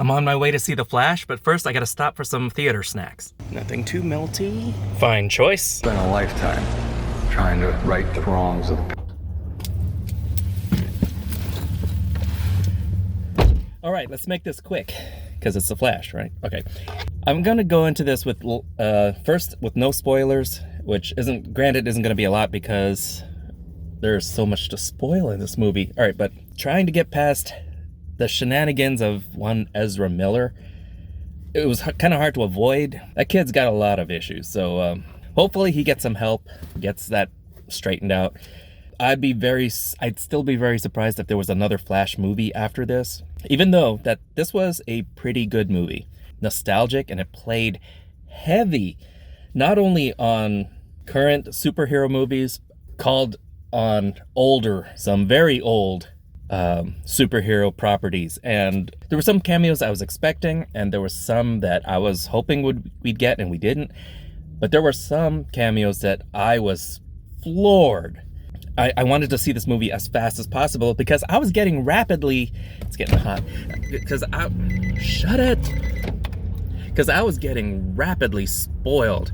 I'm on my way to see The Flash, but first I gotta stop for some theater snacks. Nothing too melty. Fine choice. Spent a lifetime trying to right the wrongs of the... All right, let's make this quick, because it's The Flash, right? Okay. I'm gonna go into this with, first, with no spoilers, which isn't gonna be a lot because there's so much to spoil in this movie. All right, but trying to get past the shenanigans of one Ezra Miller, it was kind of hard to avoid. That kid's got a lot of issues, so hopefully he gets some help, gets that straightened out. I'd still be very surprised if there was another Flash movie after this, even though that this was a pretty good movie. Nostalgic, and it played heavy, not only on current superhero movies, called on some very old superhero properties. And there were some cameos I was expecting, and there were some that I was hoping we'd get and we didn't. But there were some cameos that I was floored. I wanted to see this movie as fast as possible because I was getting rapidly... It's getting hot. Shut it! Because I was getting rapidly spoiled.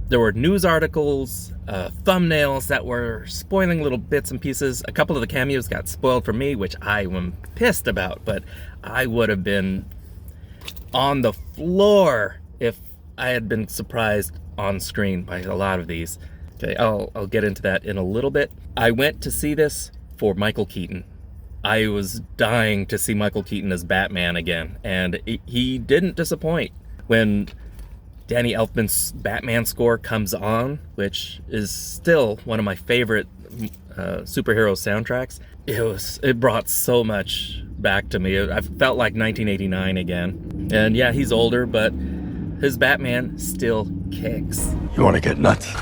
There were news articles, thumbnails that were spoiling little bits and pieces. A couple of the cameos got spoiled for me, which I am pissed about, but I would have been on the floor if I had been surprised on screen by a lot of these. Okay, I'll get into that in a little bit. I went to see this for Michael Keaton. I was dying to see Michael Keaton as Batman again, and he didn't disappoint. When Danny Elfman's Batman score comes on, which is still one of my favorite superhero soundtracks, it brought so much back to me. I felt like 1989 again. And yeah, he's older, but his Batman still kicks. You want to get nuts?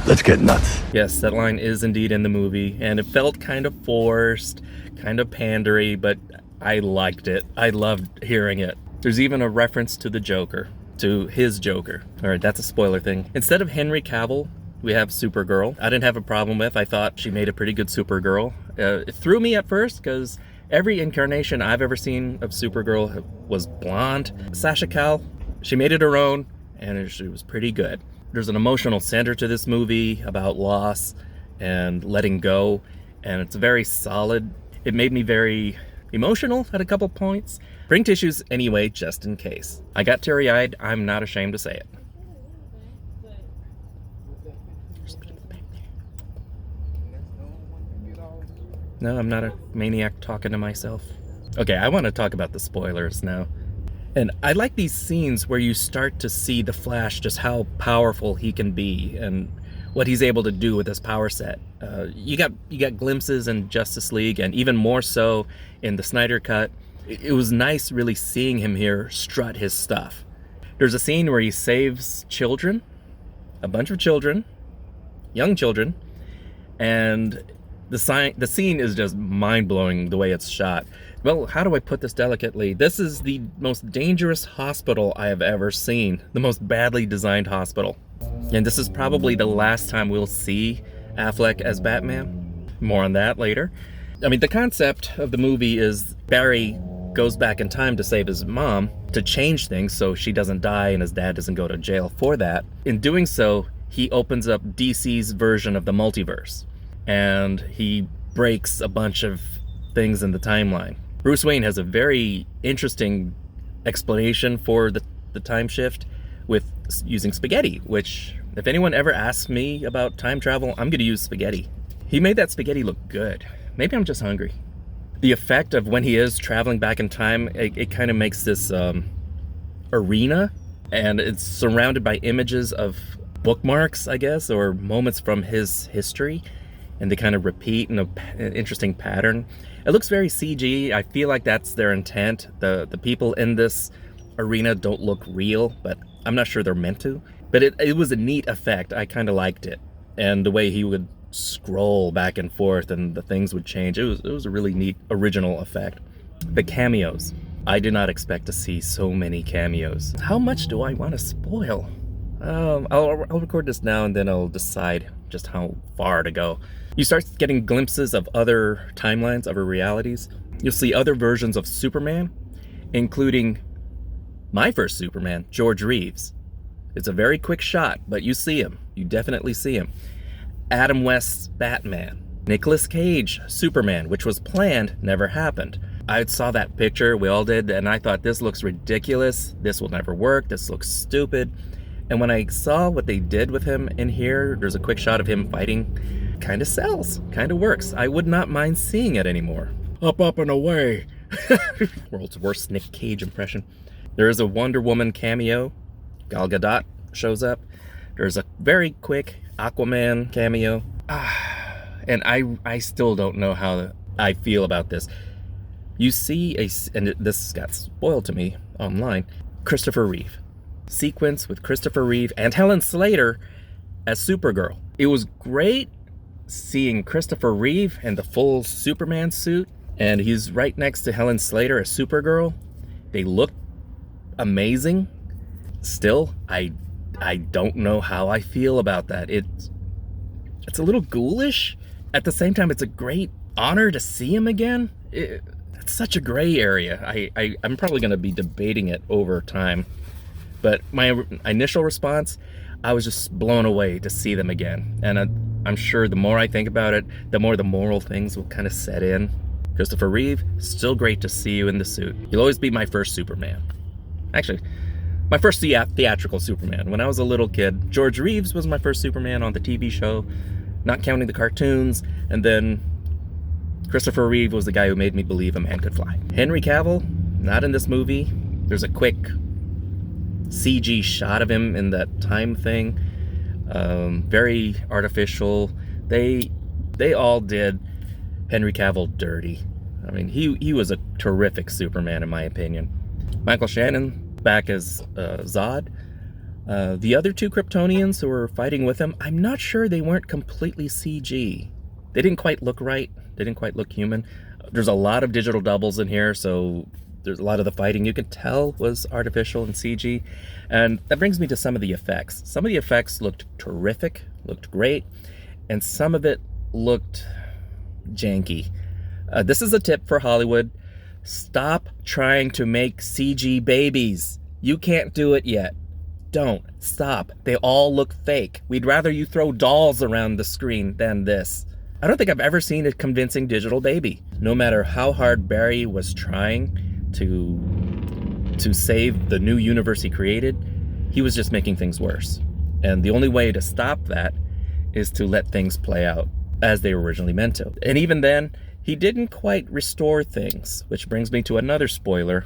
Let's get nuts. Yes, that line is indeed in the movie, and it felt kind of forced, kind of pandery, but I liked it. I loved hearing it. There's even a reference to the Joker, to his Joker. All right, that's a spoiler thing. Instead of Henry Cavill, we have Supergirl. I didn't have a problem with. I thought she made a pretty good Supergirl. It threw me at first because every incarnation I've ever seen of Supergirl was blonde. Sasha Calle, she made it her own, and she was pretty good. There's an emotional center to this movie about loss and letting go, and it's very solid. It made me very emotional at a couple points. Bring tissues anyway, just in case. I got teary-eyed. I'm not ashamed to say it. No, I'm not a maniac talking to myself. Okay, I want to talk about the spoilers now. And I like these scenes where you start to see the Flash, just how powerful he can be and what he's able to do with his power set. You got glimpses in Justice League, and even more so in the Snyder Cut. It was nice really seeing him here strut his stuff. There's a scene where he saves children, a bunch of children, young children, and the scene is just mind-blowing the way it's shot. Well, how do I put this delicately? This is the most dangerous hospital I have ever seen. The most badly designed hospital. And this is probably the last time we'll see Affleck as Batman. More on that later. I mean, the concept of the movie is Barry goes back in time to save his mom, to change things so she doesn't die and his dad doesn't go to jail for that. In doing so, he opens up DC's version of the multiverse. And he breaks a bunch of things in the timeline. Bruce Wayne has a very interesting explanation for the time shift with using spaghetti, which, if anyone ever asks me about time travel, I'm going to use spaghetti. He made that spaghetti look good. Maybe I'm just hungry. The effect of when he is traveling back in time, it kind of makes this arena, and it's surrounded by images of bookmarks, I guess, or moments from his history, and they kind of repeat in an interesting pattern. It looks very CG. I feel like that's their intent. The people in this arena don't look real, but I'm not sure they're meant to. But it was a neat effect. I kind of liked it. And the way he would scroll back and forth and the things would change. It was a really neat original effect. The cameos. I did not expect to see so many cameos. How much do I want to spoil? I'll record this now and then I'll decide just how far to go. You start getting glimpses of other timelines, other realities. You'll see other versions of Superman, including my first Superman, George Reeves. It's a very quick shot, but you see him. You definitely see him. Adam West's Batman. Nicolas Cage, Superman, which was planned, never happened. I saw that picture, we all did, and I thought, this looks ridiculous. This will never work. This looks stupid. And when I saw what they did with him in here, there's a quick shot of him fighting. Kind of sells, kind of works. I would not mind seeing it anymore. Up, up, and away. World's worst Nick Cage impression. There is a Wonder Woman cameo. Gal Gadot shows up. There's a very quick Aquaman cameo. And I still don't know how I feel about this. You see and this got spoiled to me online, Christopher Reeve. Sequence with Christopher Reeve and Helen Slater as Supergirl. It was great seeing Christopher Reeve in the full Superman suit, and he's right next to Helen Slater as Supergirl. They look amazing. Still, I don't know how I feel about that. It's a little ghoulish. At the same time, it's a great honor to see him again. It's such a gray area. I'm probably going to be debating it over time. But my initial response, I was just blown away to see them again. And I'm sure the more I think about it, the more the moral things will kind of set in. Christopher Reeve, still great to see you in the suit. You'll always be my first Superman. Actually, my first theatrical Superman. When I was a little kid, George Reeves was my first Superman on the TV show, not counting the cartoons. And then Christopher Reeve was the guy who made me believe a man could fly. Henry Cavill, not in this movie. There's a quick CG shot of him in that time thing. Very artificial. They all did Henry Cavill dirty. I mean, he was a terrific Superman in my opinion. Michael Shannon back as Zod. The other two Kryptonians who were fighting with him, I'm not sure they weren't completely CG. They didn't quite look right. They didn't quite look human. There's a lot of digital doubles in here, so there's a lot of the fighting you could tell was artificial and CG. And that brings me to some of the effects. Some of the effects looked terrific, looked great, and some of it looked janky. This is a tip for Hollywood. Stop trying to make CG babies. You can't do it yet. Don't. Stop. They all look fake. We'd rather you throw dolls around the screen than this. I don't think I've ever seen a convincing digital baby. No matter how hard Barry was trying to save the new universe he created, he was just making things worse. And the only way to stop that is to let things play out as they were originally meant to. And even then, he didn't quite restore things, which brings me to another spoiler.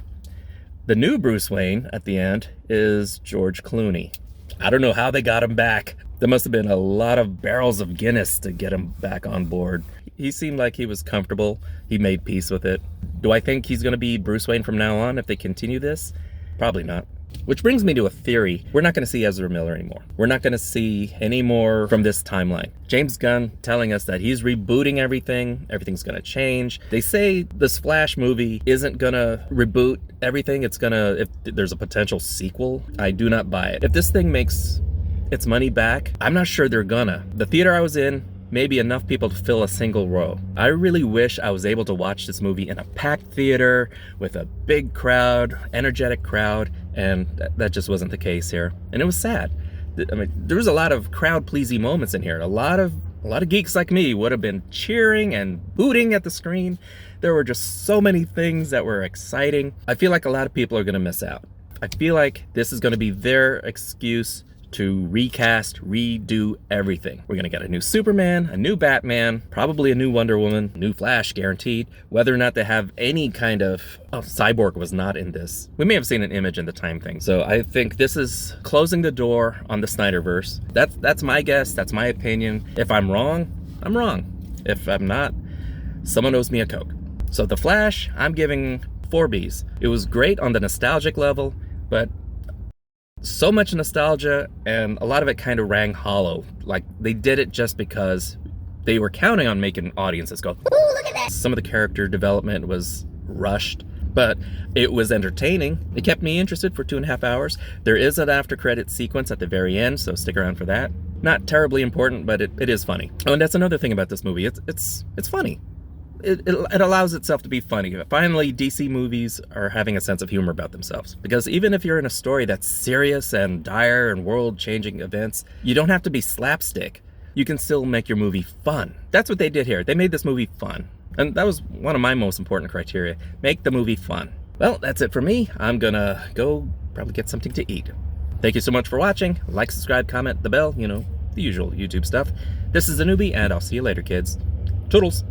The new Bruce Wayne at the end is George Clooney. I don't know how they got him back. There must have been a lot of barrels of Guinness to get him back on board. He seemed like he was comfortable. He made peace with it. Do I think he's going to be Bruce Wayne from now on if they continue this? Probably not. Which brings me to a theory. We're not going to see Ezra Miller anymore. We're not going to see any more from this timeline. James Gunn telling us that he's rebooting everything. Everything's going to change. They say this Flash movie isn't going to reboot everything. It's going to, if there's a potential sequel, I do not buy it. If this thing makes its money back, I'm not sure they're gonna. The theater I was in, maybe enough people to fill a single row. I really wish I was able to watch this movie in a packed theater with a big crowd, energetic crowd, and that just wasn't the case here. And it was sad. I mean, there was a lot of crowd-pleasing moments in here. A lot of geeks like me would have been cheering and booting at the screen. There were just so many things that were exciting. I feel like a lot of people are gonna miss out. I feel like this is gonna be their excuse to recast, redo everything. We're gonna get a new Superman, a new Batman, probably a new Wonder Woman, new Flash guaranteed. Whether or not they have any kind of... Oh, Cyborg was not in this. We may have seen an image in the time thing. So I think this is closing the door on the Snyderverse. That's my guess, that's my opinion. If I'm wrong, I'm wrong. If I'm not, someone owes me a Coke. So The Flash, I'm giving 4 Bs. It was great on the nostalgic level, but so much nostalgia, and a lot of it kind of rang hollow. Like, they did it just because they were counting on making audiences go, "Ooh, look at that." Some of the character development was rushed, but it was entertaining. It kept me interested for 2.5 hours. There is an after-credit sequence at the very end, so stick around for that. Not terribly important, but it is funny. Oh, and that's another thing about this movie. It's funny. it allows itself to be funny. Finally, DC movies are having a sense of humor about themselves. Because even if you're in a story that's serious and dire and world-changing events, you don't have to be slapstick. You can still make your movie fun. That's what they did here. They made this movie fun. And that was one of my most important criteria. Make the movie fun. Well, that's it for me. I'm gonna go probably get something to eat. Thank you so much for watching. Like, subscribe, comment, the bell, you know, the usual YouTube stuff. This is theNewBee, and I'll see you later, kids. Toodles!